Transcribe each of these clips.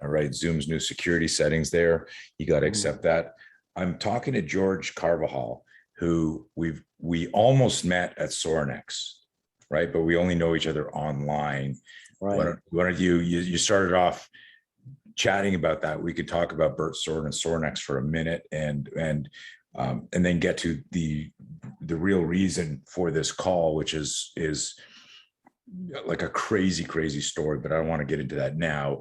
All right. Zoom's new security settings there. You got to accept that. I'm talking to Jorge Carvajal, who we almost met at Sorinex, right? But we only know each other online. Right. Why don't you started off chatting about that? We could talk about Bert Sword and Sorinex for a minute, and then get to the real reason for this call, which is like a crazy story, but I don't want to get into that now.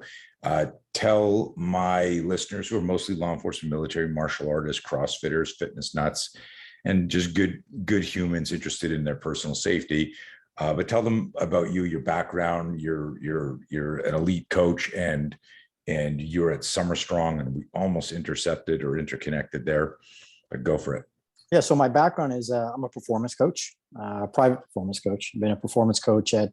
Tell my listeners, who are mostly law enforcement, military, martial artists, CrossFitters, fitness nuts, and just good humans interested in their personal safety. But tell them about you, your background. You're an elite coach, and you're at Summer Strong, and we almost intercepted or interconnected there. But go for it. Yeah. So my background is I'm a performance coach, private performance coach. I've been a performance coach at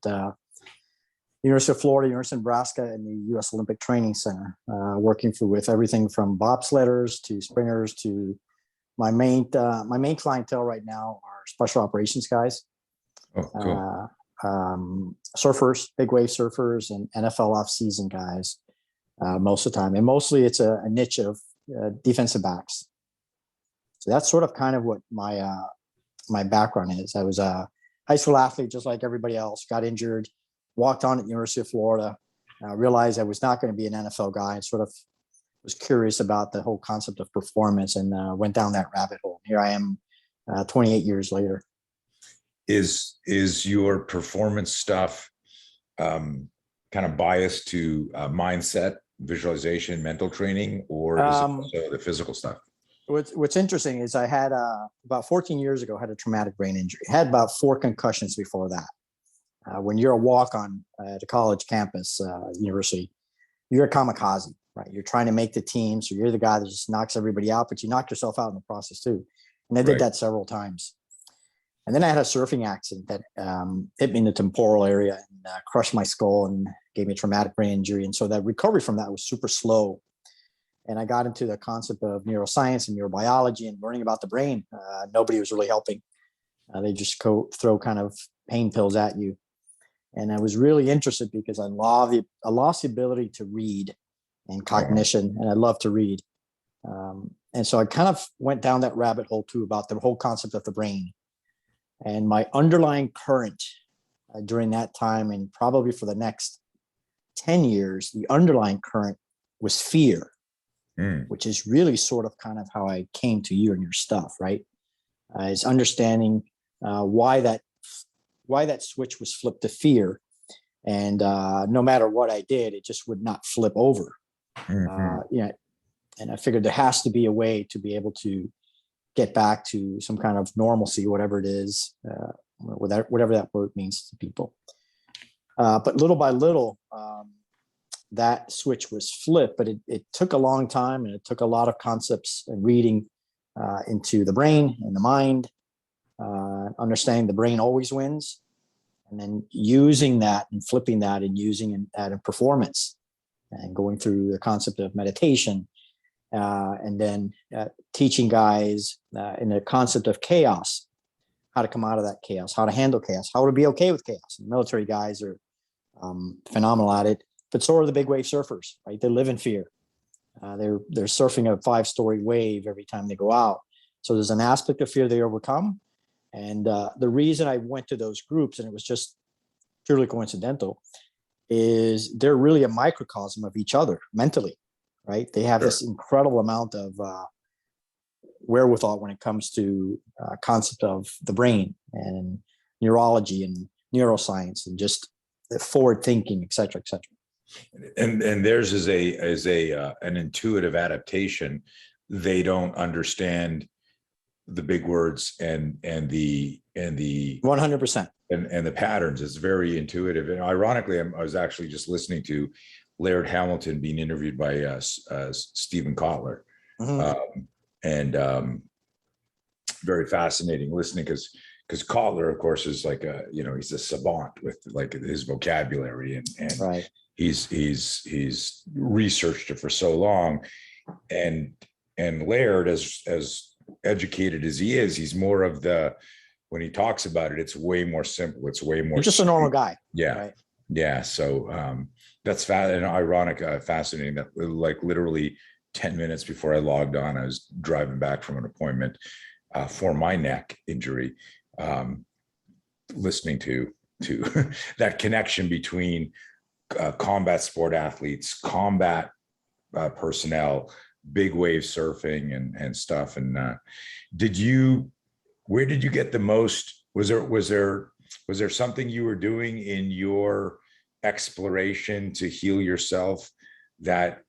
University of Florida, University of Nebraska, and the U.S. Olympic Training Center, working with everything from bobsledders to springers to my main clientele right now are special operations guys, surfers, big wave surfers, and NFL off-season guys most of the time. And mostly it's a niche of defensive backs. So that's sort of kind of what my background is. I was a high school athlete, just like everybody else, got injured, walked on at the University of Florida, realized I was not going to be an NFL guy, and sort of was curious about the whole concept of performance, and went down that rabbit hole. Here I am 28 years later. Is your performance stuff kind of biased to mindset, visualization, mental training, or is it also the physical stuff? What's interesting is I had about 14 years ago, had a traumatic brain injury. I had about 4 concussions before that. When you're a walk-on at a college campus, university, you're a kamikaze, right? You're trying to make the team. So you're the guy that just knocks everybody out, but you knock yourself out in the process too. And I did that several times. And then I had a surfing accident that hit me in the temporal area and crushed my skull and gave me a traumatic brain injury. And so that recovery from that was super slow. And I got into the concept of neuroscience and neurobiology and learning about the brain. Nobody was really helping. They just throw kind of pain pills at you. And I was really interested because I lost the ability to read and cognition, and I love to read. And so I kind of went down that rabbit hole too, about the whole concept of the brain. And my underlying current during that time, and probably for the next 10 years, the underlying current was fear, which is really sort of kind of how I came to you and your stuff, right? Is understanding why that switch was flipped to fear. And no matter what I did, it just would not flip over. And I figured there has to be a way to be able to get back to some kind of normalcy, whatever it is, whatever that word means to people. But little by little, that switch was flipped, but it took a long time, and it took a lot of concepts and reading into the brain and the mind, understanding the brain always wins, and then using that and flipping that and using that in performance, and going through the concept of meditation, and then teaching guys in the concept of chaos, how to come out of that chaos, how to handle chaos, how to be okay with chaos. And military guys are phenomenal at it, but so are the big wave surfers, right? They live in fear. They're surfing a 5-story wave every time they go out. So there's an aspect of fear they overcome. And the reason I went to those groups, and it was just purely coincidental, is they're really a microcosm of each other mentally, right? They have this incredible amount of wherewithal when it comes to concept of the brain and neurology and neuroscience and just forward thinking, et cetera, et cetera. And theirs is an intuitive adaptation. They don't understand the big words and the 100% and the patterns. It's very intuitive. And ironically, I was actually just listening to Laird Hamilton being interviewed by Stephen Kotler, and very fascinating listening because Kotler, of course, is like he's a savant with like his vocabulary, and right. He's researched it for so long, and Laird, as educated as he is, he's more of when he talks about it, it's way more simple. It's way more. You're just a normal guy. Yeah. Right? Yeah. So that's and ironic, fascinating that like literally 10 minutes before I logged on, I was driving back from an appointment for my neck injury, um, listening to that connection between combat sport athletes, combat personnel, big wave surfing and stuff. And did you, where did you get the most? Was there something you were doing in your exploration to heal yourself that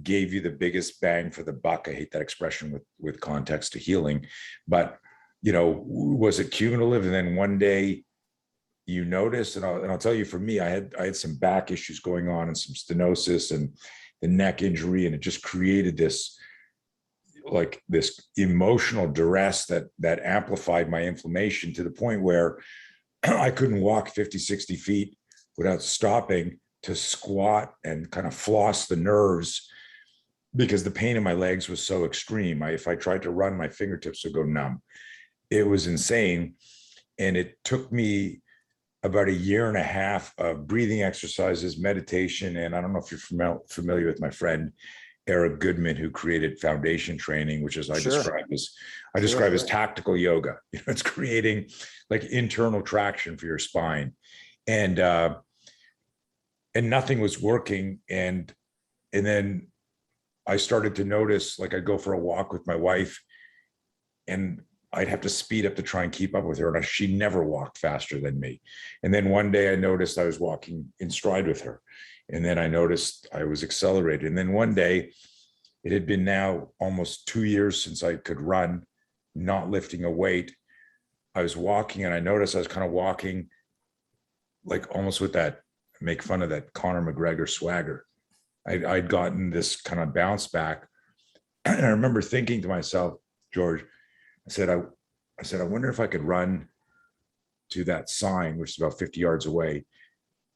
gave you the biggest bang for the buck? I hate that expression with context to healing, but was it cumulative? And then one day you notice, and I'll tell you, for me, I had some back issues going on and some stenosis and the neck injury, and it just created this emotional duress that amplified my inflammation to the point where I couldn't walk 50, 60 feet without stopping to squat and kind of floss the nerves because the pain in my legs was so extreme. If I tried to run, my fingertips would go numb. It was insane. And it took me about a year and a half of breathing exercises, meditation. And I don't know if you're familiar with my friend, Eric Goodman, who created foundation training, which is I describe as tactical yoga. It's creating like internal traction for your spine. And nothing was working. And then I started to notice, like, I'd go for a walk with my wife and I'd have to speed up to try and keep up with her. And she never walked faster than me. And then one day I noticed I was walking in stride with her. And then I noticed I was accelerated. And then one day, it had been now almost 2 years since I could run, not lifting a weight. I was walking and I noticed I was kind of walking like almost with that, make fun of that Conor McGregor swagger. I'd gotten this kind of bounce back. And I remember thinking to myself, George, I said, I wonder if I could run to that sign, which is about 50 yards away,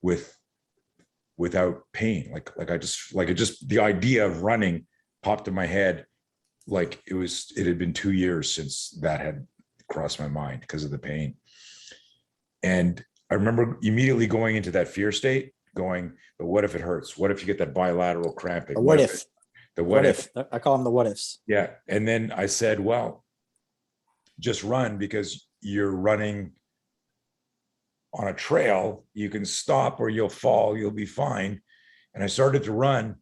without pain. The idea of running popped in my head. Like it had been 2 years since that had crossed my mind because of the pain. And I remember immediately going into that fear state, going, but what if it hurts? What if you get that bilateral cramping? What if? What if? I call them the what ifs. Yeah. And then I said, well, just run, because you're running on a trail. You can stop or you'll fall, you'll be fine. And I started to run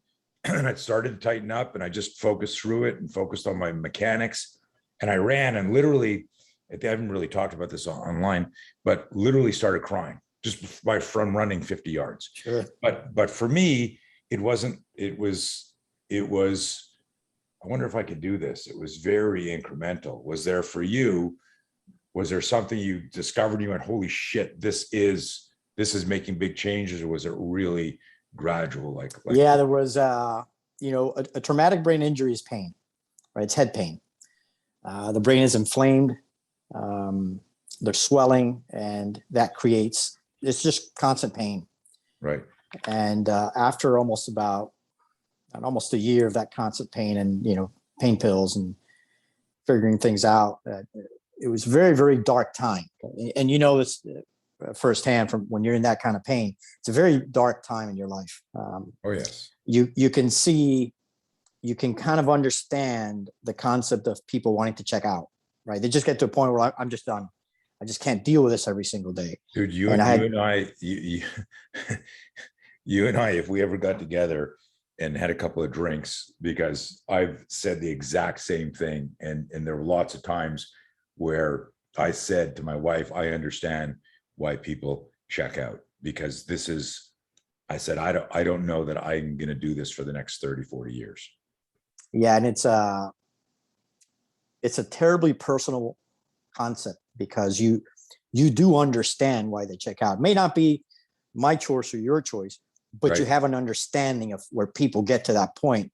and I started to tighten up and I just focused through it and focused on my mechanics. And I ran and literally, I haven't really talked about this online, but literally started crying just from running 50 yards. Sure. But for me, it was, I wonder if I could do this. It was very incremental. Was there for you? Was there something you discovered? You went, holy shit, this is making big changes, or was it really gradual? Yeah, there was, a traumatic brain injury is pain, right? It's head pain. The brain is inflamed. There's swelling, and that creates, it's just constant pain. Right. And after almost a year of that constant pain and, pain pills and figuring things out, it was very, very dark time. And this firsthand from when you're in that kind of pain. It's a very dark time in your life. Oh, yes. You can see, you can kind of understand the concept of people wanting to check out, right? They just get to a point where I'm just done. I just can't deal with this every single day. Dude, you and I, if we ever got together and had a couple of drinks, because I've said the exact same thing. And there were lots of times where I said to my wife, I understand why people check out, because I said, I don't know that I'm going to do this for the next 30, 40 years. Yeah. And it's a terribly personal concept, because you do understand why they check out. It may not be my choice or your choice, but right. You have an understanding of where people get to that point.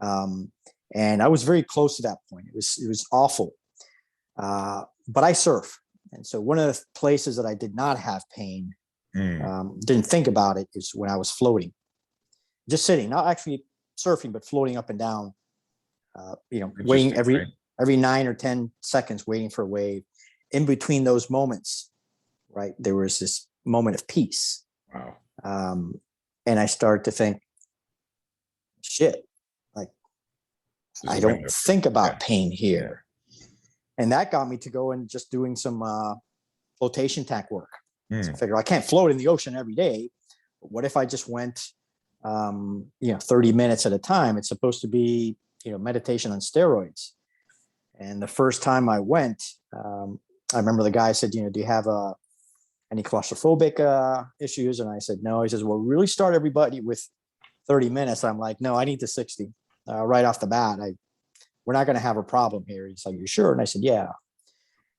And I was very close to that point. It was awful. But I surf. And so one of the places that I did not have pain, didn't think about it, is when I was floating, just sitting, not actually surfing, but floating up and down, waiting every 9 or 10 seconds, waiting for a wave. In between those moments, right, there was this moment of peace. Wow. And I started to think, shit, like There's I a don't window. think about Yeah. pain here. And that got me to go and just doing some flotation tank work. So I figured I can't float in the ocean every day. But what if I just went, 30 minutes at a time? It's supposed to be, meditation on steroids. And the first time I went, I remember the guy said, do you have any claustrophobic issues? And I said, no. He says, well, really start everybody with 30 minutes. I'm like, no, I need the 60 right off the bat. We're not going to have a problem here. He's like, you sure? And I said, yeah.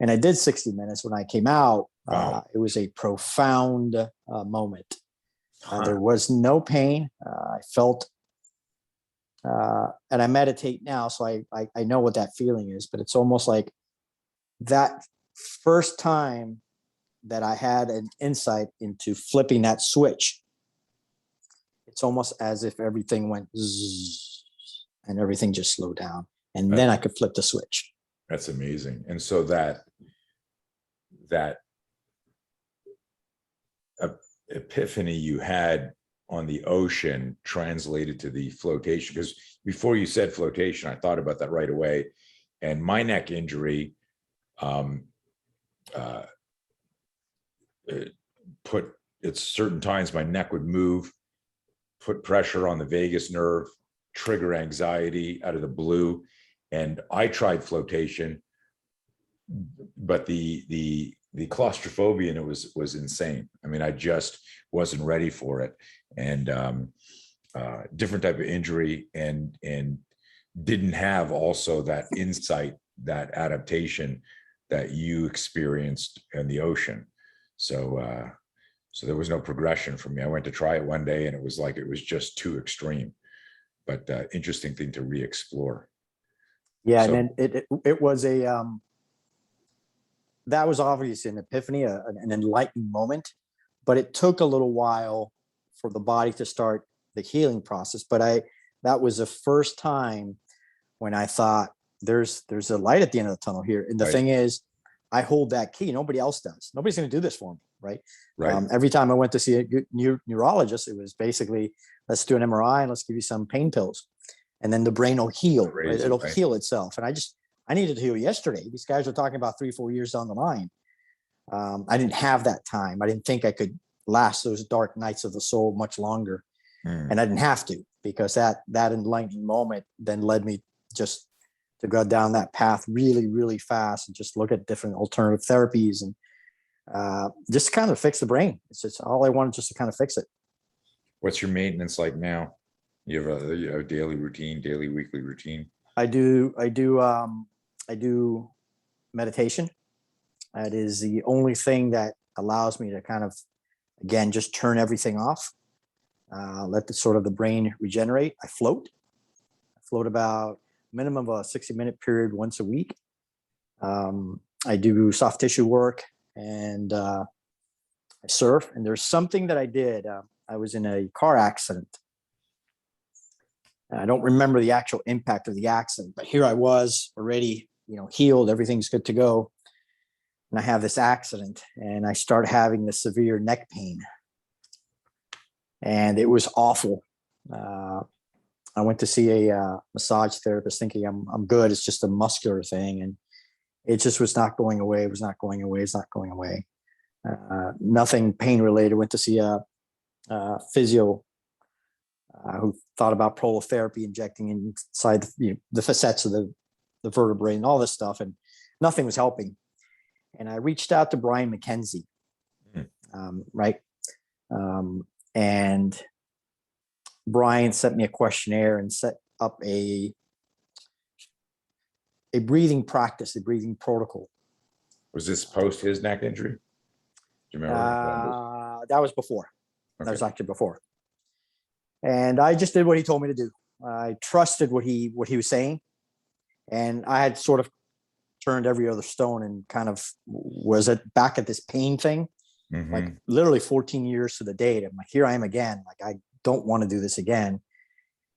And I did 60 minutes. When I came out, Wow. it was a profound moment. There was no pain. I felt, and I meditate now, so I know what that feeling is, but it's almost like that first time that I had an insight into flipping that switch. It's almost as if everything went zzz, and everything just slowed down. And then I could flip the switch. That's amazing. And so that epiphany you had on the ocean translated to the flotation, because before you said flotation, I thought about that right away. And my neck injury put at certain times my neck would move, put pressure on the vagus nerve, trigger anxiety out of the blue. And I tried flotation, but the claustrophobia in it was insane. I mean, I just wasn't ready for it. And different type of injury, and didn't have also that insight, that adaptation that you experienced in the ocean. So there was no progression for me. I went to try it one day and it was like, it was just too extreme, but interesting thing to re-explore. Yeah. So, and then it was that was obviously an epiphany, an enlightening moment, but it took a little while for the body to start the healing process. But that was the first time when I thought there's a light at the end of the tunnel here. And the thing is, I hold that key. Nobody else does. Nobody's going to do this for me. Right. Every time I went to see a neurologist, it was basically, let's do an MRI and let's give you some pain pills. And then the brain will heal. Right? It'll heal itself. And I needed to heal yesterday. These guys were talking about 3-4 years down the line. I didn't have that time. I didn't think I could last those dark nights of the soul much longer. And I didn't have to, because that enlightening moment then led me just to go down that path really, really fast and just look at different alternative therapies and just kind of fix the brain. It's just all I wanted, just to kind of fix it. What's your maintenance like now? You have a daily routine, daily, weekly routine? I do meditation. That is the only thing that allows me to kind of, again, just turn everything off. Let the brain regenerate. I float about minimum of a 60-minute period once a week. I do soft tissue work, and I surf. And there's something that I did. I was in a car accident. I don't remember the actual impact of the accident, but here I was already, healed. Everything's good to go. And I have this accident, and I start having this severe neck pain. And it was awful. I went to see a massage therapist thinking I'm good. It's just a muscular thing. And it just was not going away. It was not going away. It's not going away. Nothing pain related. Went to see a physio who thought about prolotherapy, injecting inside the facets of the vertebrae and all this stuff. And nothing was helping. And I reached out to Brian McKenzie. And Brian sent me a questionnaire and set up a breathing practice, a breathing protocol. Was this post his neck injury? Do you remember? That was before. Okay. That was actually before. And I just did what he told me to do. I trusted what he was saying. And I had sort of turned every other stone and kind of was back at this pain thing. Mm-hmm. Like literally 14 years to the date. I'm like, here I am again. Like, I don't want to do this again.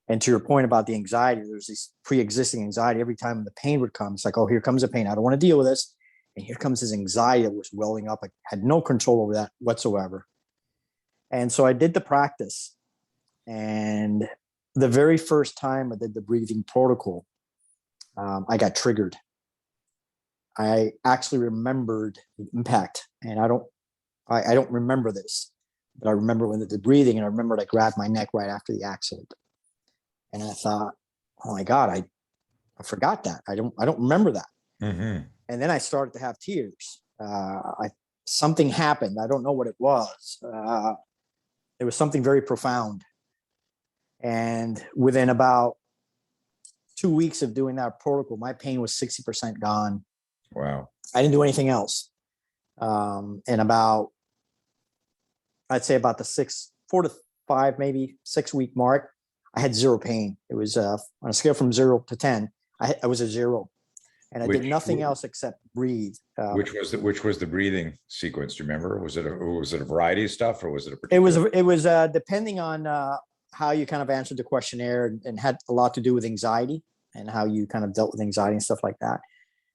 And to your point about the anxiety, there's this pre-existing anxiety. Every time the pain would come, it's like, oh, here comes the pain. I don't want to deal with this. And here comes this anxiety that was welling up. I had no control over that whatsoever. And so I did the practice, and the very first time I did the breathing protocol, I got triggered. I actually remembered the impact, and I don't remember this, but I remember when the breathing, and I remembered I grabbed my neck right after the accident, and I thought, oh my God, I forgot that. I don't remember that. Mm-hmm. And then I started to have tears. Something happened. I don't know what it was. It was something very profound. And within about 2 weeks of doing that protocol, my pain was 60% gone. Wow. I didn't do anything else. And I'd say about the 4 to 5, maybe 6 week mark, I had zero pain. It was on a scale from 0 to 10. I was a 0, and I did nothing else except breathe. Which was the breathing sequence? Do you remember? Was it a variety of stuff, or was it a particular? It was depending on how you kind of answered the questionnaire, and had a lot to do with anxiety and how you kind of dealt with anxiety and stuff like that.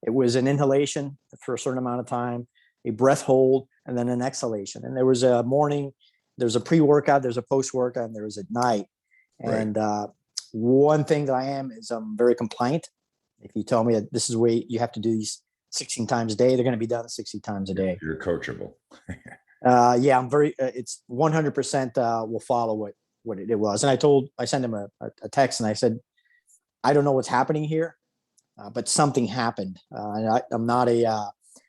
It was an inhalation for a certain amount of time, a breath hold, and then an exhalation. And there was a morning, there's a pre-workout, there's a post-workout, and there was at night. And one thing that I am is I'm very compliant. If you tell me that this is the way you have to do these 16 times a day, they're going to be done 60 times a day. You're coachable. Yeah, I'm very, it's 100% will follow what it was. And I sent him a text, and I said, I don't know what's happening here, but something happened. And I'm not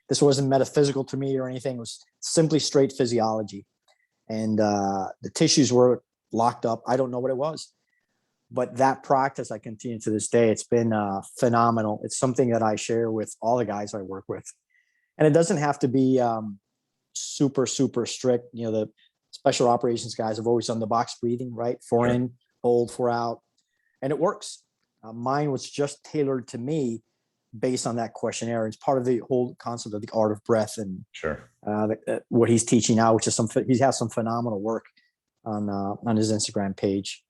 this wasn't metaphysical to me or anything. It was simply straight physiology. And the tissues were locked up. I don't know what it was. But that practice, I continue to this day. It's been phenomenal. It's something that I share with all the guys I work with. And it doesn't have to be super, super strict. You know, the special operations guys have always done the box breathing, right? 4 in, hold, 4 out. And it works. Mine was just tailored to me based on that questionnaire. It's part of the whole concept of the art of breath, and what he's teaching now, which is he has some phenomenal work on his Instagram page.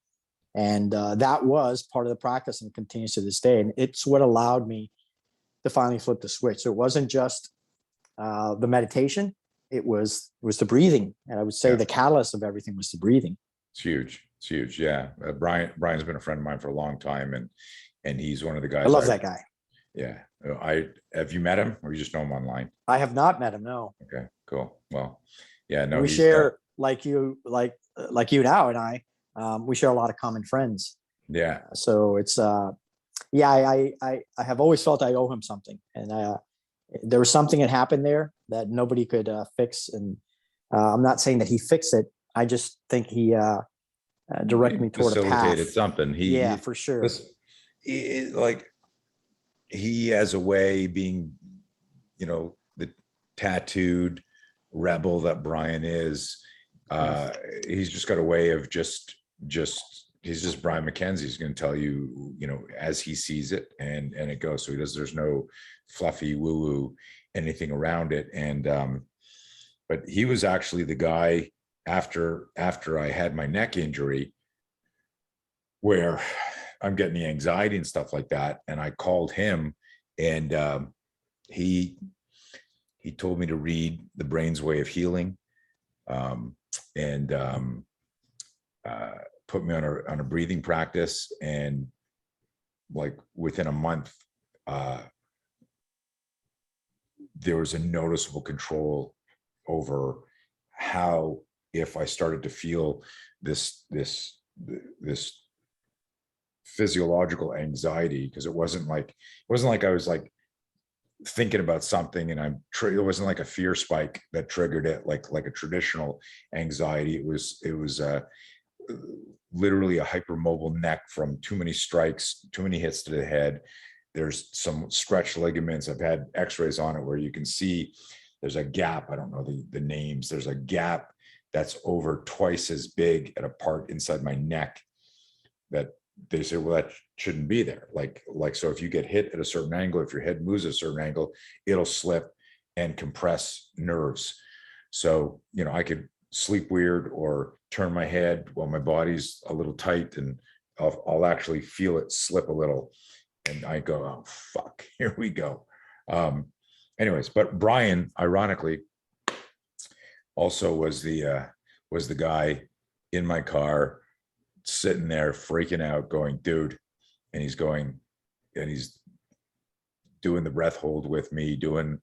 And that was part of the practice, and continues to this day. And it's what allowed me to finally flip the switch. So it wasn't just the meditation; it was the breathing. And I would say the catalyst of everything was the breathing. It's huge. It's huge. Yeah, Brian's been a friend of mine for a long time, and he's one of the guys. I love that guy. Yeah, have you met him, or you just know him online? I have not met him. No. Okay, cool. Well, yeah, no. We share like you now, and I. We share a lot of common friends. Yeah. So it's I have always felt I owe him something, and there was something that happened there that nobody could fix. And I'm not saying that he fixed it. I just think he directed me toward a path. Facilitated something. For sure. He has a way, being, the tattooed rebel that Brian is. He's just got a way of he's just Brian McKenzie. He's going to tell you, as he sees it, and it goes. So there's no fluffy woo-woo anything around it. And but he was actually the guy after I had my neck injury, where I'm getting the anxiety and stuff like that. And I called him, and he told me to read The Brain's Way of Healing. And put me on a breathing practice, and like within a month, there was a noticeable control over how, if I started to feel this physiological anxiety, because it wasn't like I was like thinking about something and it wasn't like a fear spike that triggered it like a traditional anxiety. It was literally a hypermobile neck from too many strikes, too many hits to the head. There's some stretched ligaments. I've had x-rays on it where you can see there's a gap. I don't know the names. There's a gap that's over twice as big at a part inside my neck that they say, well, that shouldn't be there. Like, so if you get hit at a certain angle, if your head moves at a certain angle, it'll slip and compress nerves. So, I could sleep weird or turn my head while my body's a little tight, and I'll actually feel it slip a little. And I go, oh, fuck, here we go. Anyways, but Brian, ironically, also was the was the guy in my car sitting there freaking out going, dude, and he's going, and he's doing the breath hold with me, doing,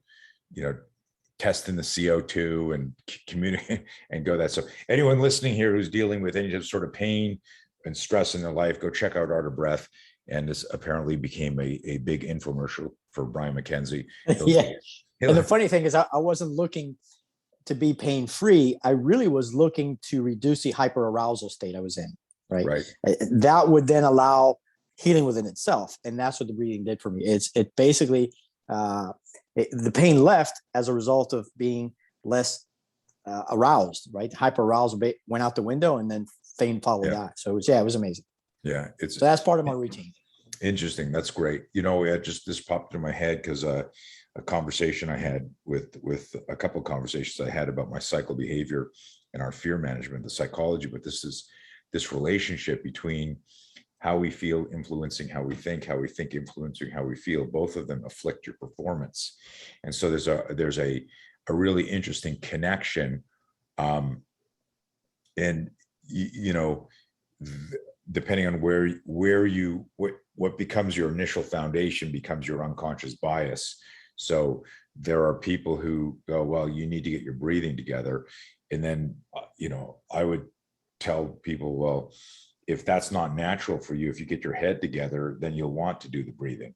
testing the CO2 and communicating and go that. So anyone listening here who's dealing with any sort of pain and stress in their life, go check out Art of Breath. And this apparently became a big infomercial for Brian McKenzie. Yeah. And the funny thing is, I wasn't looking to be pain free. I really was looking to reduce the hyperarousal state I was in. Right. That would then allow healing within itself. And that's what the breathing did for me. It basically, the pain left as a result of being less aroused, right? Hyperarousal went out the window and then pain followed that. So it was amazing. Yeah. So that's part of my routine. Interesting. That's great. This popped in my head because a conversation I had with a couple of conversations I had about my cycle behavior and our fear management, the psychology, but this relationship between how we feel influencing how we think influencing how we feel. Both of them afflict your performance. And so there's a really interesting connection. And depending on what becomes your initial foundation becomes your unconscious bias. So there are people who go, well, you need to get your breathing together. And then, I would tell people, well, if that's not natural for you, if you get your head together, then you'll want to do the breathing.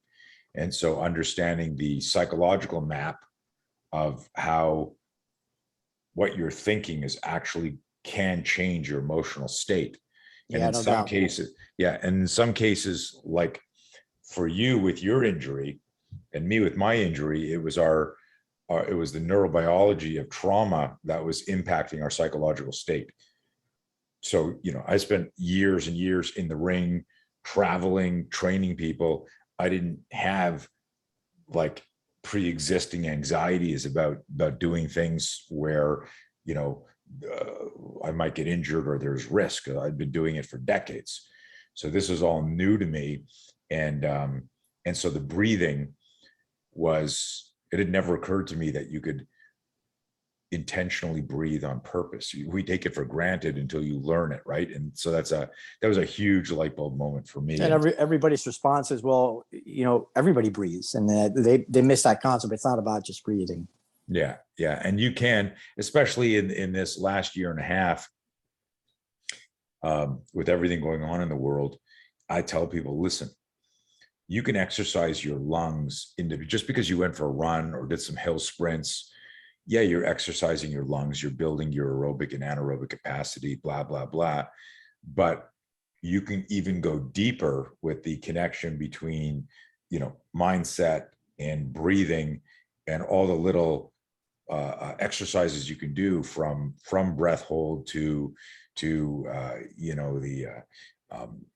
And so understanding the psychological map of how what you're thinking is actually can change your emotional state. And in some cases, and in some cases, like for you with your injury and me with my injury, it was it was the neurobiology of trauma that was impacting our psychological state. So, I spent years and years in the ring, traveling, training people. I didn't have like pre-existing anxieties about doing things where, I might get injured or there's risk. I've been doing it for decades. So this is all new to me. And so the breathing it had never occurred to me that you could intentionally breathe on purpose. We take it for granted until you learn it, right? And so that was a huge light bulb moment for me. And everybody's response is, well, everybody breathes, and they miss that concept. It's not about just breathing. Yeah, and you can, especially in this last year and a half, with everything going on in the world. I tell people, listen, you can exercise your lungs just because you went for a run or did some hill sprints. Yeah, you're exercising your lungs, you're building your aerobic and anaerobic capacity, blah, blah, blah. But you can even go deeper with the connection between, mindset and breathing and all the little exercises you can do from breath hold to the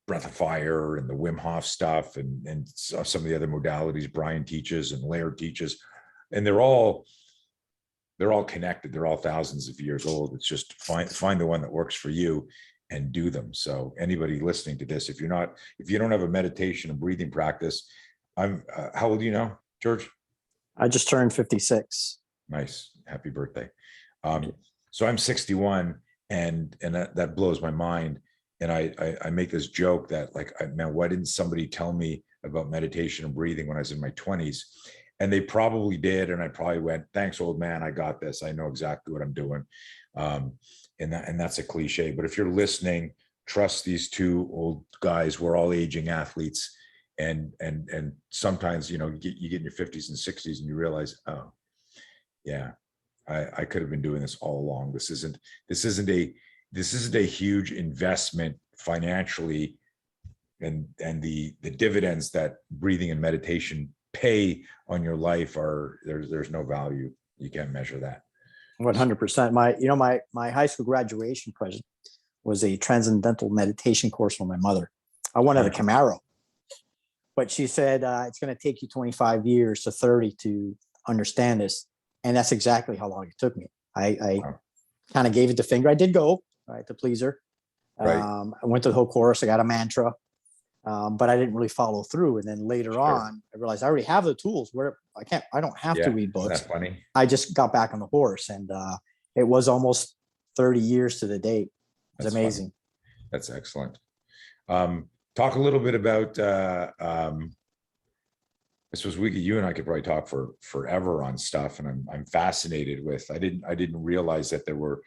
breath of fire and the Wim Hof stuff and some of the other modalities Brian teaches and Laird teaches. And they're all connected. They're all thousands of years old. It's just find the one that works for you and do them. So anybody listening to this, if you don't have a meditation and breathing practice, how old do you know, George? I just turned 56. Nice. Happy birthday. So I'm 61 and that blows my mind. And I make this joke that man, why didn't somebody tell me about meditation and breathing when I was in my 20s? And they probably did. And I probably went, thanks, old man. I got this. I know exactly what I'm doing. And that's a cliche. But if you're listening, trust these two old guys. We're all aging athletes. And sometimes, you get in your 50s and 60s and you realize, oh, yeah, I could have been doing this all along. This isn't a huge investment financially. And the dividends that breathing and meditation pay on your life there's no value. You can't measure that. 100%. My high school graduation present was a transcendental meditation course from my mother. I wanted a Camaro, but she said it's going to take you 25 years to 30 to understand this, and that's exactly how long it took me. I kind of gave it the finger. I did go to please her. Right. I went to the whole course. I got a mantra. But I didn't really follow through. And then later on, I realized I already have the tools where I don't have to read books. That's funny. I just got back on the horse, and it was almost 30 years to the date. It's That's amazing. funny. That's excellent. Talk a little bit about, I suppose you and I could probably talk for forever on stuff, and I'm fascinated with. I didn't realize that there were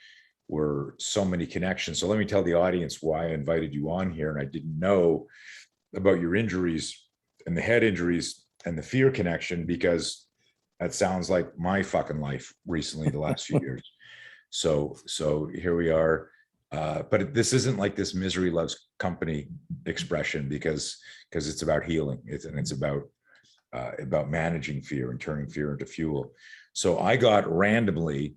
so many connections. So let me tell the audience why I invited you on here, and I didn't know about your injuries and the head injuries and the fear connection, because that sounds like my fucking life recently, the last few years. So here we are. But this isn't like this misery loves company expression, because it's about healing. It's about managing fear and turning fear into fuel. So I got randomly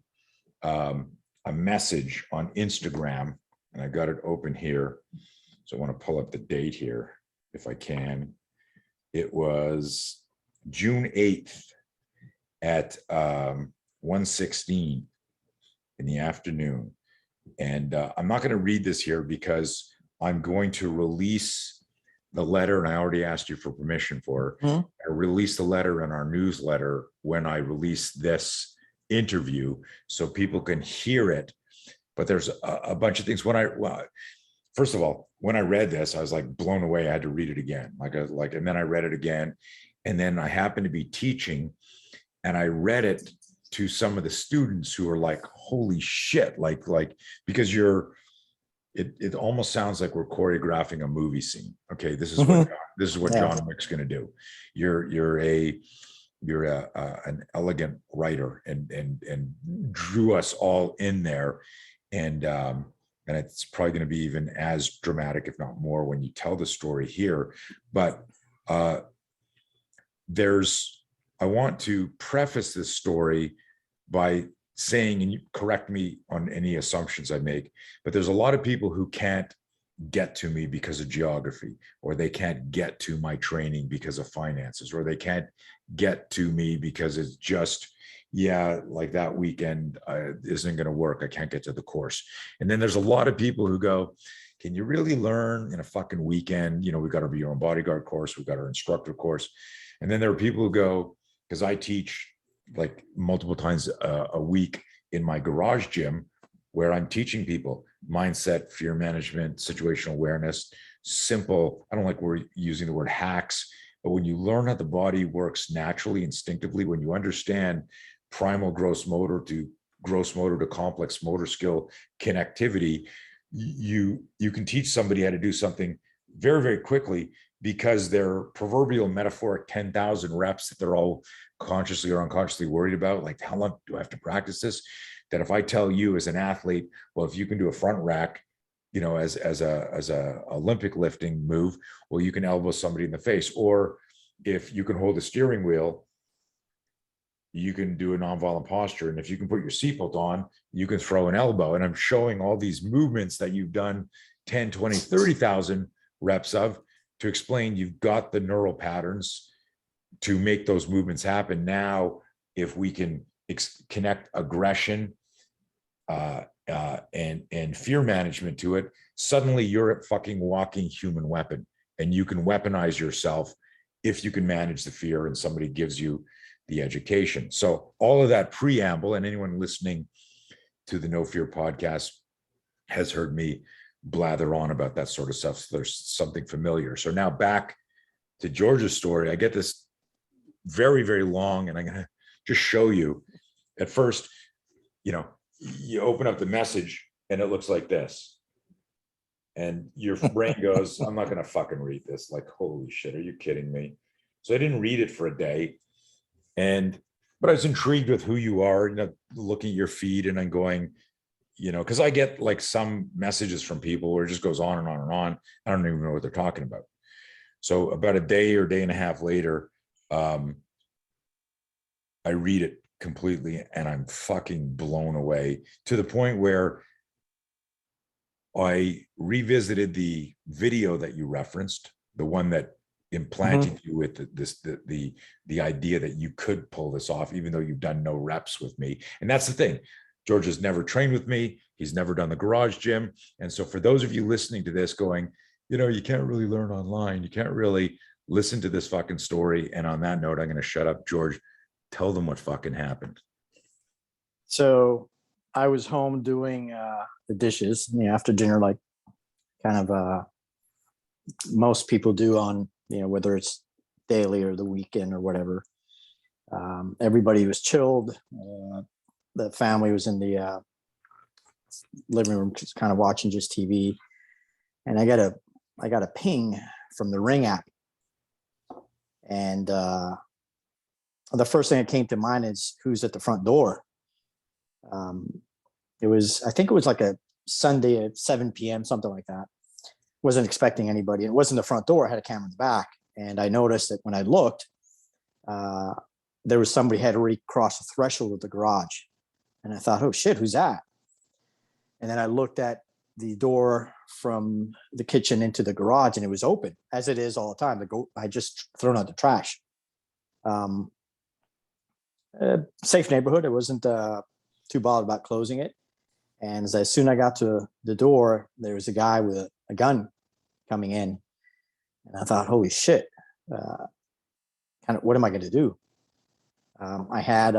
a message on Instagram, and I got it open here. So I want to pull up the date here if I can. It was June 8th at 1:16 in the afternoon. And I'm not going to read this here because I'm going to release the letter, and I already asked you for permission for it. Mhm. I release the letter in our newsletter when I release this interview, so people can hear it. But there's a bunch of things. First of all, when I read this, I was like blown away. I had to read it again, and then I read it again, and then I happened to be teaching, and I read it to some of the students who are like, "Holy shit!" Like because it almost sounds like we're choreographing a movie scene. Okay, this is what Yeah. John Wick's going to do. You're an elegant writer, and drew us all in there, and it's probably going to be even as dramatic, if not more, when you tell the story here. But I want to preface this story by saying, and you correct me on any assumptions I make, but there's a lot of people who can't get to me because of geography, or they can't get to my training because of finances, or they can't get to me because it's just, like that weekend isn't going to work. I can't get to the course. And then there's a lot of people who go, can you really learn in a fucking weekend? We've got our Be Your Own Bodyguard course. We've got our instructor course. And then there are people who go, because I teach like multiple times a week in my garage gym, where I'm teaching people mindset, fear management, situational awareness, simple. I don't like we're using the word hacks, but when you learn how the body works naturally, instinctively, when you understand primal gross motor to complex motor skill connectivity, you can teach somebody how to do something very, very quickly, because their proverbial metaphoric 10,000 reps that they're all consciously or unconsciously worried about, like, how long do I have to practice this? That if I tell you as an athlete, well, if you can do a front rack, as a Olympic lifting move, well, you can elbow somebody in the face. Or if you can hold a steering wheel, you can do a nonviolent posture. And if you can put your seatbelt on, you can throw an elbow. And I'm showing all these movements that you've done 10, 20, 30,000 reps of, to explain you've got the neural patterns to make those movements happen. Now, if we can connect aggression and fear management to it, suddenly you're a fucking walking human weapon, and you can weaponize yourself if you can manage the fear and somebody gives you the education. So all of that preamble, and anyone listening to the No Fear podcast has heard me blather on about that sort of stuff. So there's something familiar. So now back to George's story. I get this very, very long, and I'm going to just show you. At first, you open up the message and it looks like this. And your brain goes, I'm not going to fucking read this. Like, holy shit, are you kidding me? So I didn't read it for a day. But I was intrigued with who you are, looking at your feed, and I'm going, because I get like some messages from people where it just goes on and on and on. I don't even know what they're talking about. So about a day or day and a half later, I read it completely, and I'm fucking blown away, to the point where I revisited the video that you referenced, the one that implanted you with the idea that you could pull this off, even though you've done no reps with me. And that's the thing. George has never trained with me. He's never done the garage gym. And so for those of you listening to this going, you can't really learn online. You can't really listen to this fucking story. And on that note, I'm going to shut up. George, tell them what fucking happened. So I was home doing the dishes, after dinner, like kind of most people do on, whether it's daily or the weekend or whatever. Everybody was chilled. The family was in the living room, just kind of watching just TV. And I got a ping from the Ring app. And the first thing that came to mind is who's at the front door. I think it was like a Sunday at 7 p.m., something like that. Wasn't expecting anybody. It wasn't the front door. I had a camera in the back. And I noticed that when I looked, there was somebody had already crossed the threshold of the garage. And I thought, oh shit, who's that? And then I looked at the door from the kitchen into the garage, and it was open, as it is all the time. I just thrown out the trash. Safe neighborhood. I wasn't too bothered about closing it. And as soon as I got to the door, there was a guy with a gun coming in. And I thought, holy shit, what am I going to do? I had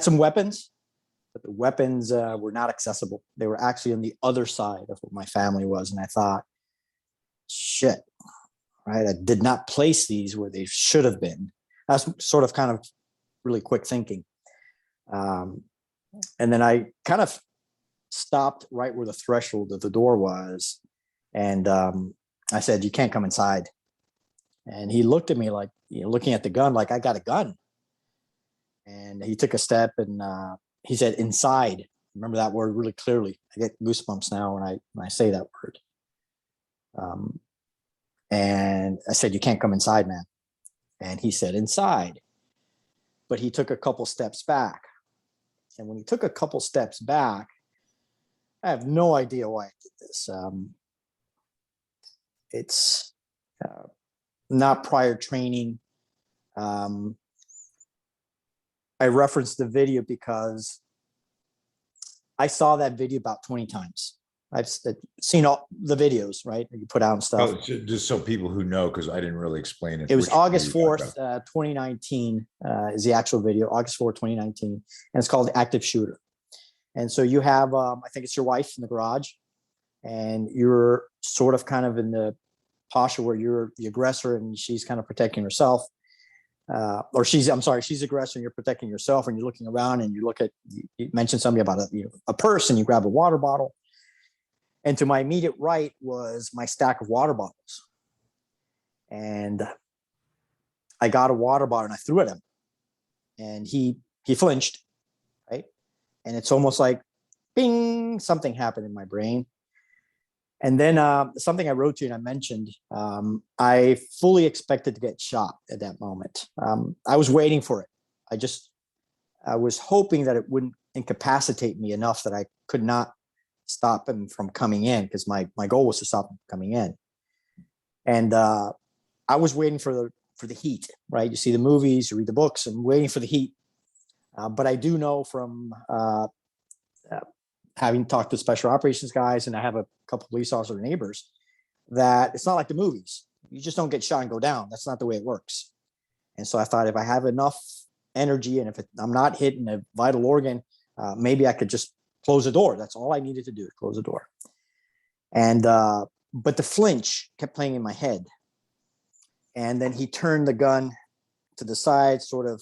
some weapons, but the weapons were not accessible. They were actually on the other side of where my family was. And I thought, shit, right? I did not place these where they should have been. That's sort of kind of really quick thinking. And then I kind of stopped right where the threshold of the door was. And I said, you can't come inside. And he looked at me like, looking at the gun, like I got a gun. And he took a step and he said, inside. Remember that word really clearly. I get goosebumps now when I say that word. And I said, you can't come inside, man. And he said, inside. But he took a couple steps back. And when he took a couple steps back, I have no idea why I did this. It's not prior training. I referenced the video because I saw that video about 20 times. I've seen all the videos, right? You put out and stuff. Oh, just so people who know, because I didn't really explain it. It was August 4th, 2019 is the actual video, August 4th, 2019. And it's called Active Shooter. And so you have, I think it's your wife in the garage, and you're sort of kind of in the posture where you're the aggressor and she's kind of protecting herself. She's aggressor and you're protecting yourself, and you're looking around and you mentioned something about a purse, and you grab a water bottle. And to my immediate right was my stack of water bottles. And I got a water bottle and I threw it at him. And he flinched, right? And it's almost like, bing, something happened in my brain. And then something I wrote to you and I mentioned, I fully expected to get shot at that moment. I was waiting for it. I was hoping that it wouldn't incapacitate me enough that I could not stop him from coming in, because my goal was to stop him coming in. And I was waiting for the heat, right? You see the movies, you read the books, I'm waiting for the heat. But I do know from having talked to special operations guys, and I have a couple police officer neighbors, that it's not like the movies. You just don't get shot and go down. That's not the way it works. And so I thought, if I have enough energy and if I'm not hitting a vital organ, maybe I could just close the door. That's all I needed to do, close the door. And but the flinch kept playing in my head. And then he turned the gun to the side, sort of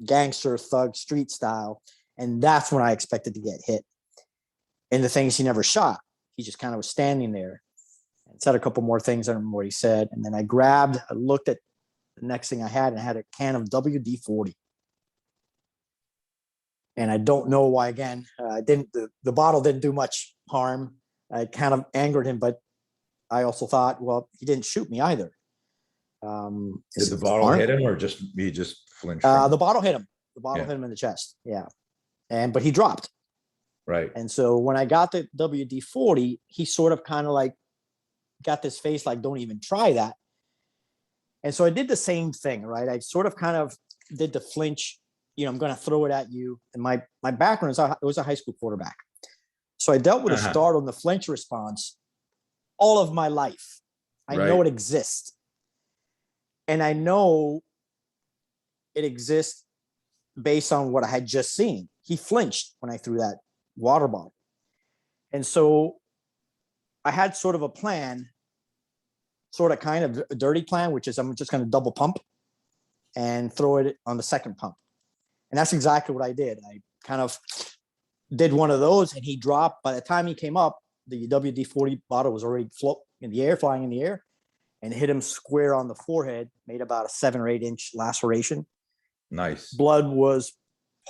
gangster thug street style. And that's when I expected to get hit. And the things he never shot. He just kind of was standing there and said a couple more things. I don't remember what he said. And then I looked at the next thing I had, and I had a can of WD-40. And I don't know why, again, the bottle didn't do much harm. I kind of angered him, but I also thought, well, he didn't shoot me either. Did the bottle hit him, or he just flinched? The bottle hit him. The bottle hit him in the chest. Yeah. But he dropped. Right. And so when I got the WD-40, he sort of kind of like got this face like, don't even try that. And so I did the same thing, right? I sort of kind of did the flinch, I'm going to throw it at you. And my background is I was a high school quarterback. So I dealt with a startle and the flinch response all of my life. I know it exists. And I know it exists based on what I had just seen. He flinched when I threw that water bottle. And so I had sort of a plan, sort of kind of a dirty plan, which is I'm just going to double pump and throw it on the second pump. And that's exactly what I did. I kind of did one of those, and he dropped. By the time he came up, the WD-40 bottle was already flying in the air, and hit him square on the forehead, made about a 7 or 8 inch laceration. Nice. Blood was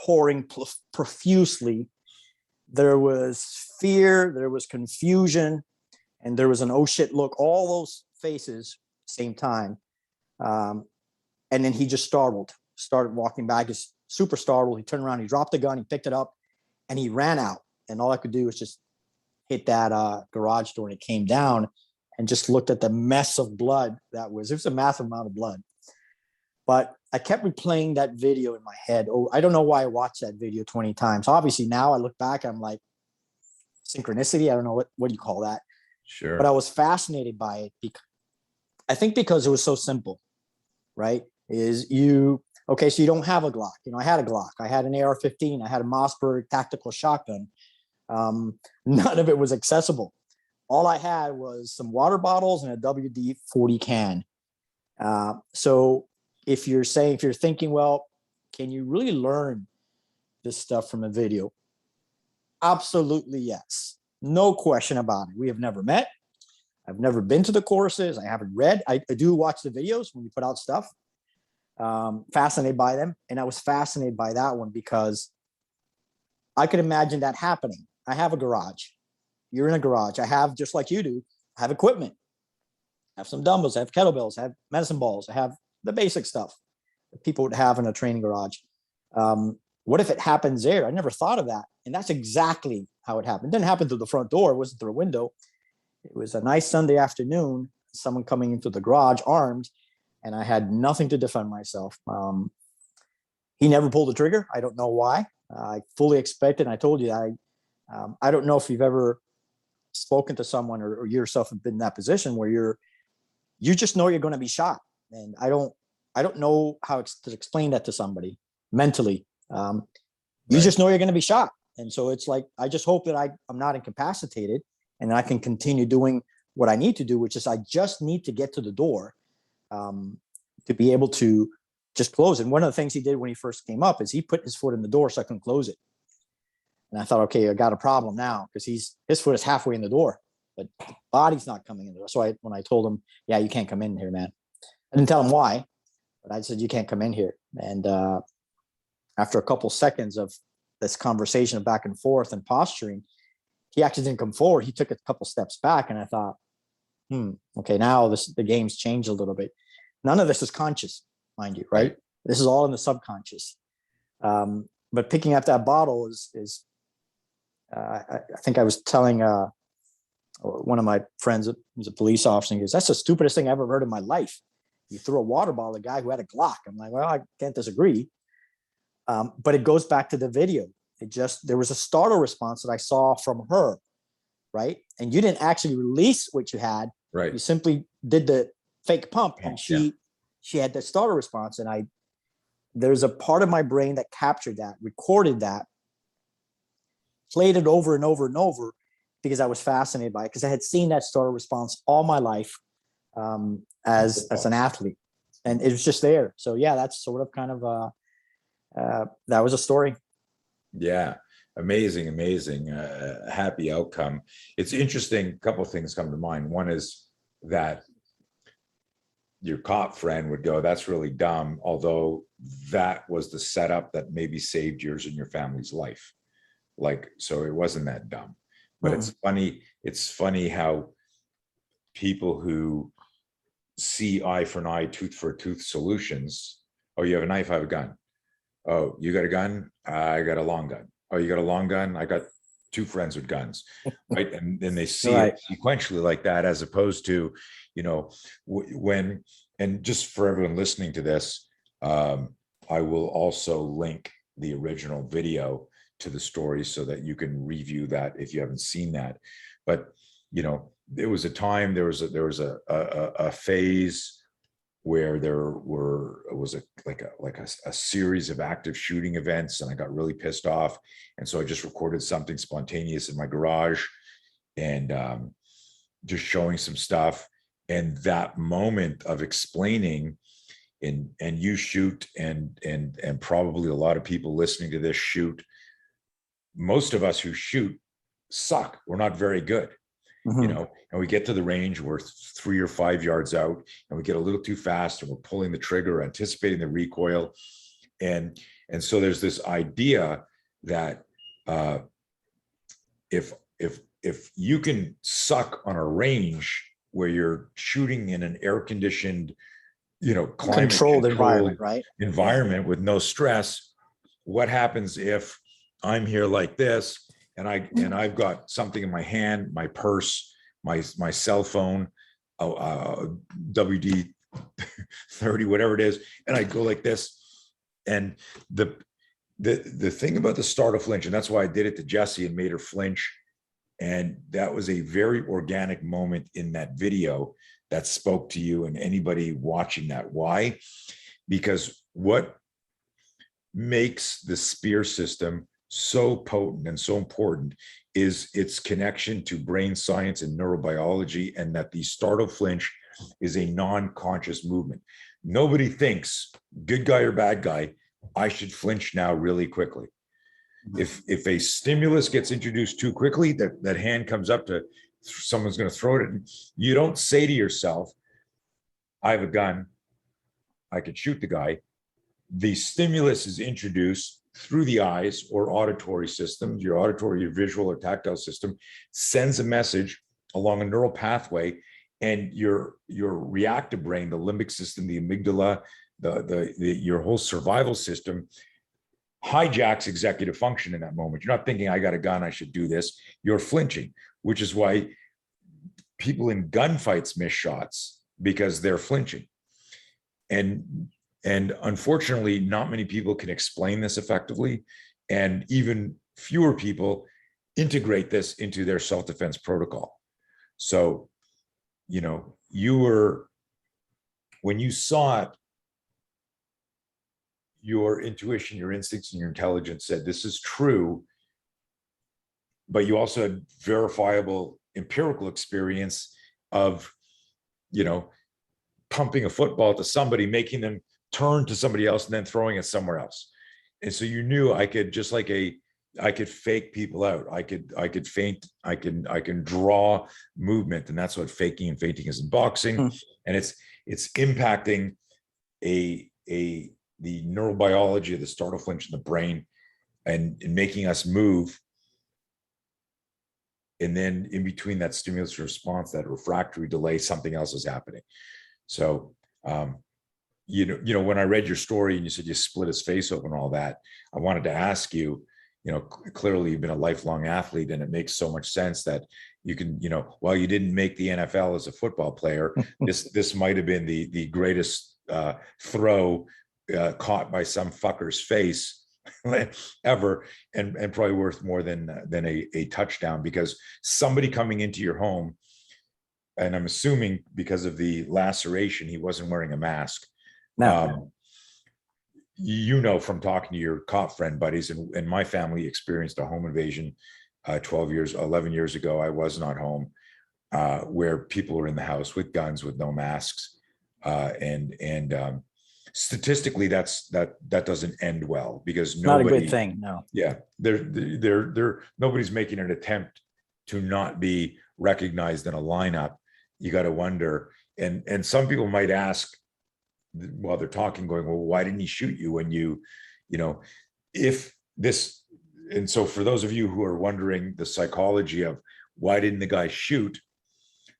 pouring profusely. There was fear, there was confusion, and there was an oh shit look, all those faces same time. And then he just started walking back. He's super startled. He turned around, he dropped the gun, he picked it up, and he ran out. And all I could do was just hit that garage door, and it came down, and just looked at the mess of blood it was a massive amount of blood. But I kept replaying that video in my head. Oh, I don't know why I watched that video 20 times. Obviously now I look back, I'm like, synchronicity. I don't know what do you call that. Sure. But I was fascinated by it because it was so simple, right? So you don't have a Glock. I had a Glock. I had an AR-15. I had a Mossberg tactical shotgun. None of it was accessible. All I had was some water bottles and a WD-40 can. So if you're thinking, well, can you really learn this stuff from a video? Absolutely yes. No question about it. We have never met. I've never been to the courses. I haven't read. I do watch the videos when you put out stuff. Fascinated by them. And I was fascinated by that one because I could imagine that happening. I have a garage. You're in a garage. I have, just like you do, I have equipment. I have some dumbbells. I have kettlebells. I have medicine balls. I have the basic stuff that people would have in a training garage. What if it happens there? I never thought of that. And that's exactly how it happened. It didn't happen through the front door. It wasn't through a window. It was a nice Sunday afternoon, someone coming into the garage armed, and I had nothing to defend myself. He never pulled the trigger. I don't know why. I fully expected, and I told you, I don't know if you've ever spoken to someone or yourself have been in that position where you just know you're going to be shot. And I don't know how to explain that to somebody mentally. You just know you're going to be shot. And so it's like, I just hope that I'm not incapacitated and I can continue doing what I need to do, which is I just need to get to the door to be able to just close it. And one of the things he did when he first came up is he put his foot in the door so I couldn't close it. And I thought, okay, I got a problem now because his foot is halfway in the door, but the body's not coming in there. So when I told him, yeah, you can't come in here, man. I didn't tell him why, but I said, you can't come in here. And after a couple seconds of this conversation of back and forth and posturing, he actually didn't come forward. He took a couple steps back, and I thought, okay, now the game's changed a little bit. None of this is conscious, mind you, right? This is all in the subconscious. But picking up that bottle is I think I was telling one of my friends who's a police officer, he goes, that's the stupidest thing I ever heard in my life. You threw a water bottle at a guy who had a Glock. I'm like, well, I can't disagree. But it goes back to the video. There was a startle response that I saw from her, right? And you didn't actually release what you had. Right. You simply did the fake pump, and she had the startle response. And there's a part of my brain that captured that, recorded that, played it over and over and over because I was fascinated by it, because I had seen that startle response all my life as an athlete, and it was just there. So yeah, that's sort of kind of that was a story. Yeah. Amazing. Happy outcome. It's interesting. A couple of things come to mind. One is that your cop friend would go, that's really dumb. Although that was the setup that maybe saved yours and your family's life. So it wasn't that dumb, but it's funny how people who see eye for an eye, tooth for a tooth solutions. Oh, you have a knife, I have a gun. Oh, you got a gun? I got a long gun. Oh, you got a long gun? I got 2 friends with guns, right? And then they see it sequentially like that, as opposed to, and just for everyone listening to this, I will also link the original video to the story so that you can review that if you haven't seen that. But, there was a time, there was a phase where was a series of active shooting events, and I got really pissed off. And so I just recorded something spontaneous in my garage, and just showing some stuff. And that moment of explaining, and you shoot, and probably a lot of people listening to this shoot. Most of us who shoot suck. We're not very good. Mhm. You know, and we get to the range, we're 3 or 5 yards out, and we get a little too fast, and we're pulling the trigger, anticipating the recoil. And so there's this idea that if you can suck on a range where you're shooting in an air conditioned, climate Controlled environment, right? environment with no stress, what happens if I'm here like this, and I've got something in my hand, my purse, my cell phone, WD 30, whatever it is, and I go like this. And the thing about the startle flinch, and that's why I did it to Jessie and made her flinch. And that was a very organic moment in that video that spoke to you and anybody watching that. Why? Because what makes the spear system so potent and so important is its connection to brain science and neurobiology, and that the startle flinch is a non-conscious movement. Nobody thinks, good guy or bad guy, I should flinch now really quickly. If a stimulus gets introduced too quickly, that hand comes up to, someone's going to throw it, and you don't say to yourself, I have a gun, I could shoot the guy. The stimulus is introduced through the eyes or auditory systems. Your auditory, your visual or tactile system sends a message along a neural pathway, and your reactive brain, the limbic system, the amygdala, your whole survival system hijacks executive function in that moment. You're not thinking, I got a gun, I should do this. You're flinching, which is why people in gunfights miss shots, because they're flinching. And unfortunately, not many people can explain this effectively, and even fewer people integrate this into their self-defense protocol. So, when you saw it, your intuition, your instincts, and your intelligence said this is true, but you also had verifiable empirical experience of, pumping a football to somebody, making them turn to somebody else, and then throwing it somewhere else. And so you knew I could, just like I could fake people out. I could feint. I can draw movement, and that's what faking and feinting is in boxing. And it's impacting the neurobiology of the startle flinch in the brain, and making us move. And then in between that stimulus response, that refractory delay, something else is happening. So, when I read your story and you said you split his face open and all that, I wanted to ask you, clearly you've been a lifelong athlete, and it makes so much sense that you can, while you didn't make the NFL as a football player, this might have been the greatest throw caught by some fucker's face ever, and probably worth more than a touchdown, because somebody coming into your home, and I'm assuming because of the laceration, he wasn't wearing a mask. No. From talking to your cop friend buddies, and my family experienced a home invasion 11 years ago. I was not home, where people were in the house with guns, with no masks. And statistically, that doesn't end well, because Not a good thing. No. Yeah. Nobody's making an attempt to not be recognized in a lineup. You got to wonder. And some people might ask, while they're talking, going, well, why didn't he shoot you when if this? And so for those of you who are wondering the psychology of why didn't the guy shoot,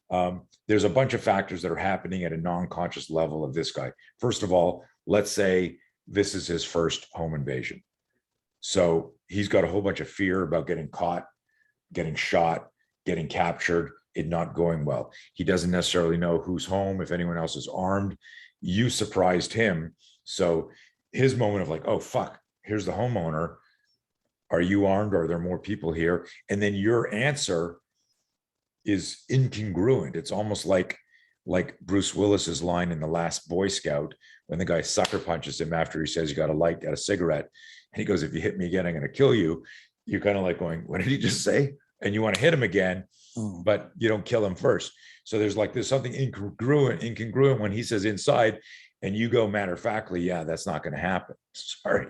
there's a bunch of factors that are happening at a non-conscious level of this guy. First of all, let's say this is his first home invasion. So he's got a whole bunch of fear about getting caught, getting shot, getting captured, it not going well. He doesn't necessarily know who's home, if anyone else is armed. You surprised him. So his moment of like, oh, fuck, here's the homeowner. Are you armed? Are there more people here? And then your answer is incongruent. It's almost like like Bruce Willis's line in The Last Boy Scout, when the guy sucker punches him after he says, you got a cigarette. And he goes, if you hit me again, I'm going to kill you. You're kind of like going, what did he just say? And you want to hit him again, but you don't kill him first. So there's something incongruent when he says inside, and you go matter of factly, yeah, that's not going to happen. Sorry.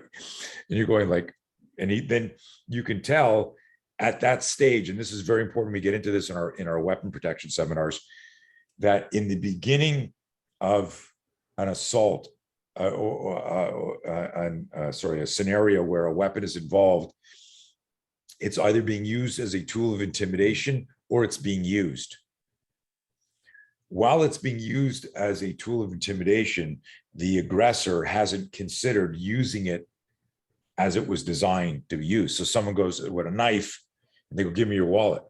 And you're going like, then you can tell at that stage, and this is very important. We get into this in our weapon protection seminars, that in the beginning of an assault, a scenario where a weapon is involved, it's either being used as a tool of intimidation or it's being used. While it's being used as a tool of intimidation, the aggressor hasn't considered using it as it was designed to be used. So someone goes with a knife and they go, give me your wallet.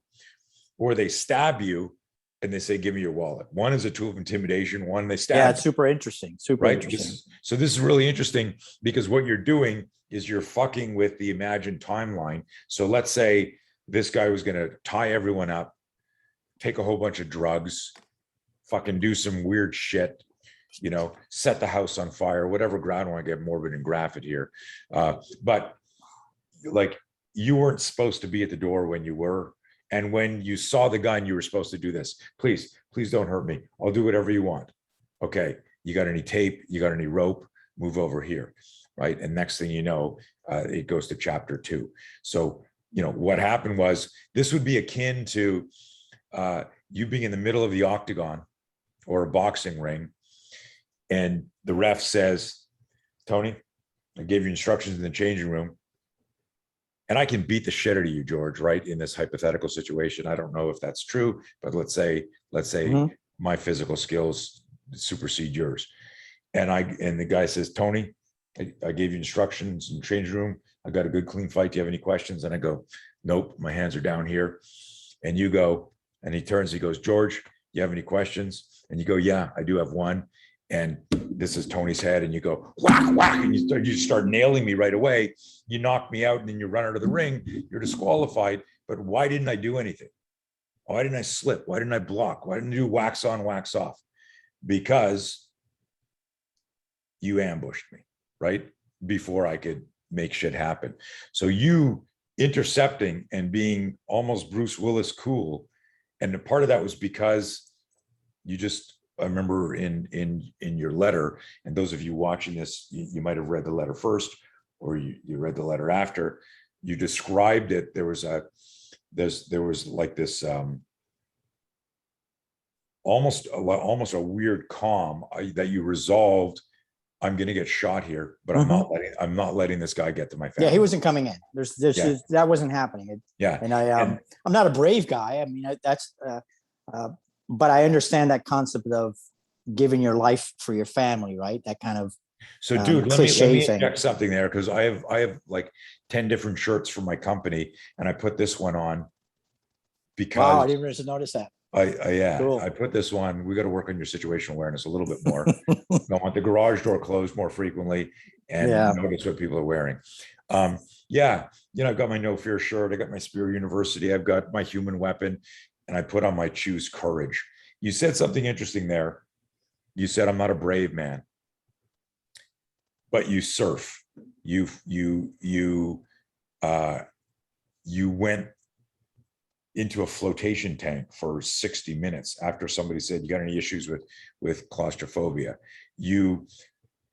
Or they stab you and they say, give me your wallet. One is a tool of intimidation, one they stab. Yeah, it's super interesting. Super interesting. So this is really interesting because what you're doing is you're fucking with the imagined timeline. So let's say this guy was going to tie everyone up, take a whole bunch of drugs, fucking do some weird shit, set the house on fire, whatever. I don't want to get morbid and graphic here. But like, you weren't supposed to be at the door when you were. And when you saw the gun, you were supposed to do this. Please don't hurt me. I'll do whatever you want. Okay. You got any tape? You got any rope? Move over here. Right. And next thing you know, it goes to chapter 2. So, what happened was, this would be akin to you being in the middle of the octagon or a boxing ring. And the ref says, Tony, I gave you instructions in the changing room. And I can beat the shit out of you, George, right? In this hypothetical situation. I don't know if that's true, but let's say my physical skills supersede yours. And the guy says, Tony, I gave you instructions in the changing room. I got a good clean fight. Do you have any questions? And I go, nope, my hands are down here. And you go, and he turns, he goes, George, you have any questions? And you go, yeah, I do have one. And this is Tony's head, and you go whack, whack, and you start nailing me right away. You knock me out, and then you run out of the ring. You're disqualified. But why didn't I do anything? Why didn't I slip? Why didn't I block? Why didn't I do wax on, wax off? Because you ambushed me, right? Before I could make shit happen. So you intercepting and being almost Bruce Willis cool. And the part of that was because I remember in your letter, and those of you watching this, you might have read the letter first, or you read the letter after. You described it. There was like this almost a weird calm that you resolved. I'm going to get shot here, but I'm not letting this guy get to my family. Yeah, he wasn't coming in. That wasn't happening. And I'm not a brave guy. I mean, but I understand that concept of giving your life for your family, right? That kind of dude, let me inject something there, because I have like 10 different shirts from my company, and I put this one on because I didn't really notice that. Cool. I put this one. We got to work on your situational awareness a little bit more. I want the garage door closed more frequently and notice what people are wearing. I've got my No Fear shirt. I got my Spear University. I've got my human weapon, and I put on my Choose Courage. You said something interesting there. You said, I'm not a brave man, but you surf. You went into a flotation tank for 60 minutes after somebody said, you got any issues with claustrophobia? You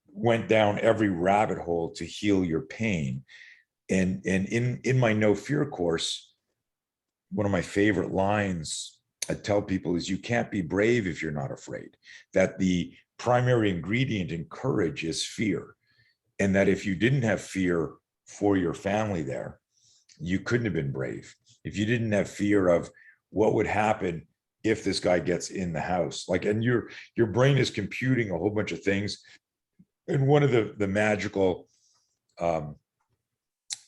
went down every rabbit hole to heal your pain. And in my No Fear course, one of my favorite lines I tell people is, you can't be brave if you're not afraid. That the primary ingredient in courage is fear. And that if you didn't have fear for your family there, you couldn't have been brave. If you didn't have fear of what would happen if this guy gets in the house, and your brain is computing a whole bunch of things. And one of the magical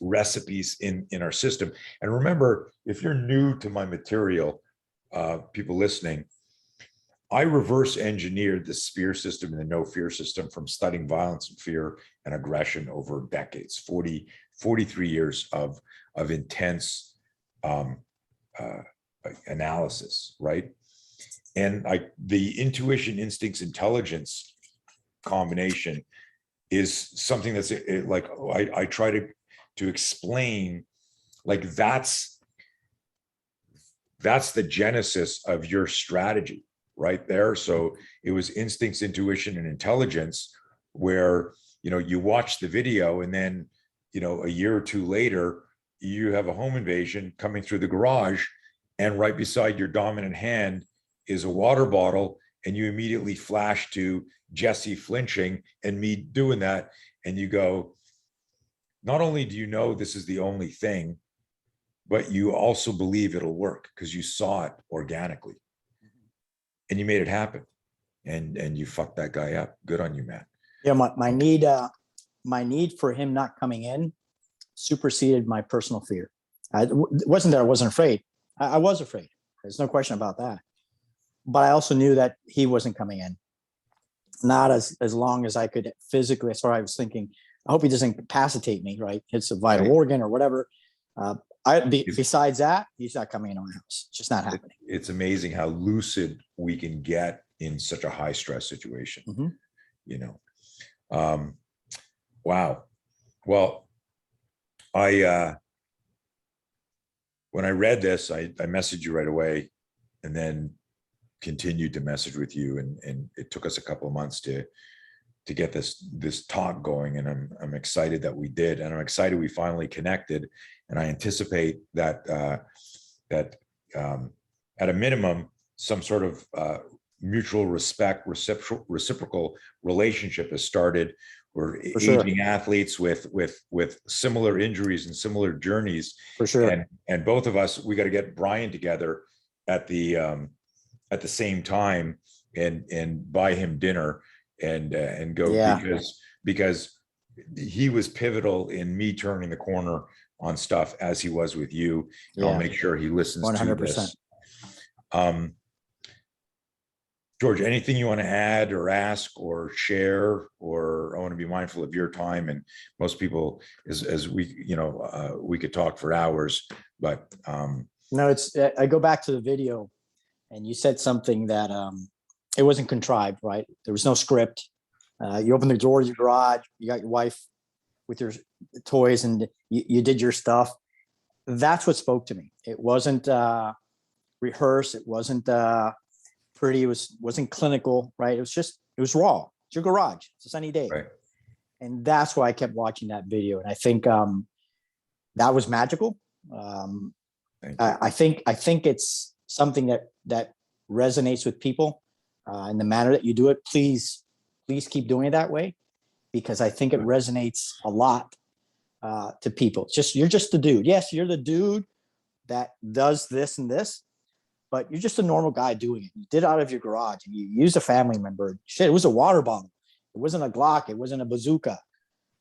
recipes in our system. And remember, if you're new to my material, people listening, I reverse engineered the SPEAR system and the No Fear system from studying violence and fear and aggression over decades, 43 years of intense analysis, right? And the intuition, instincts, intelligence combination is something that's like, I try to explain, like that's the genesis of your strategy right there. So it was instincts, intuition, and intelligence, where, you watch the video, and then, a year or two later, you have a home invasion coming through the garage, and right beside your dominant hand is a water bottle, and you immediately flash to Jesse flinching and me doing that. And you go, not only do you know this is the only thing, but you also believe it'll work because you saw it organically and you made it happen, and you fucked that guy up. Good on you, man. Yeah, my need for him not coming in superseded my personal fear. It wasn't that I wasn't afraid. I was afraid. There's no question about that. But I also knew that he wasn't coming in. Not as long as I could physically. That's why I was thinking, I hope he doesn't incapacitate me, right? It's a vital organ or whatever. Besides that, he's not coming into my house. It's just not happening. It's amazing how lucid we can get in such a high stress situation. Wow. Well, when I read this, I messaged you right away, and then continued to message with you, and it took us a couple of months to get this talk going, and I'm excited that we did, and I'm excited we finally connected, and I anticipate that at a minimum, some sort of mutual respect, reciprocal relationship has started. We're aging athletes with similar injuries and similar journeys. For sure. And both of us, we got to get Brian together at the same time and buy him dinner and go, because he was pivotal in me turning the corner on stuff as he was with you. I'll make sure he listens 100%. To this. George, anything you want to add or ask or share? Or I want to be mindful of your time, and most people, as we, we could talk for hours, but no, I go back to the video, and you said something that it wasn't contrived, right? There was no script. You opened the door of your garage, you got your wife with your toys, and you did your stuff. That's what spoke to me. It wasn't rehearsed. It wasn't pretty. It wasn't clinical, right? It was raw. It's your garage. It's a sunny day. Right. And that's why I kept watching that video. And I think that was magical. I think it's something that resonates with people in the manner that you do it. Please keep doing it that way, because I think it resonates a lot to people. You're just the dude. Yes, you're the dude that does this and this, but you're just a normal guy doing it. You did it out of your garage, and you used a family member. Shit, it was a water bottle. It wasn't a Glock. It wasn't a bazooka.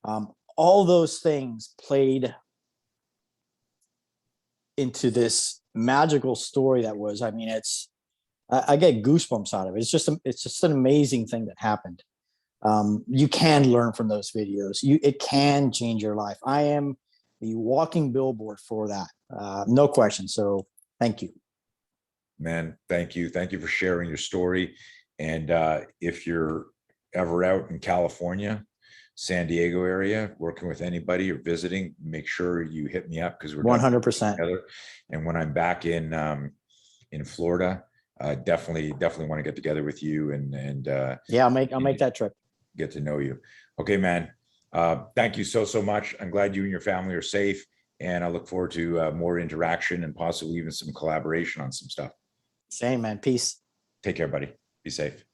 All those things played into this magical story that was, I get goosebumps out of it. It's just an amazing thing that happened. You can learn from those videos. It can change your life. I am the walking billboard for that. No question. So thank you. Man, thank you. Thank you for sharing your story. And if you're ever out in California, San Diego area, working with anybody or visiting, make sure you hit me up, because we're 100% together. And when I'm back in Florida, definitely want to get together with you and I'll make that trip. Get to know you. Okay, man. Thank you so much. I'm glad you and your family are safe, and I look forward to more interaction and possibly even some collaboration on some stuff. Same, man. Peace. Take care, buddy. Be safe.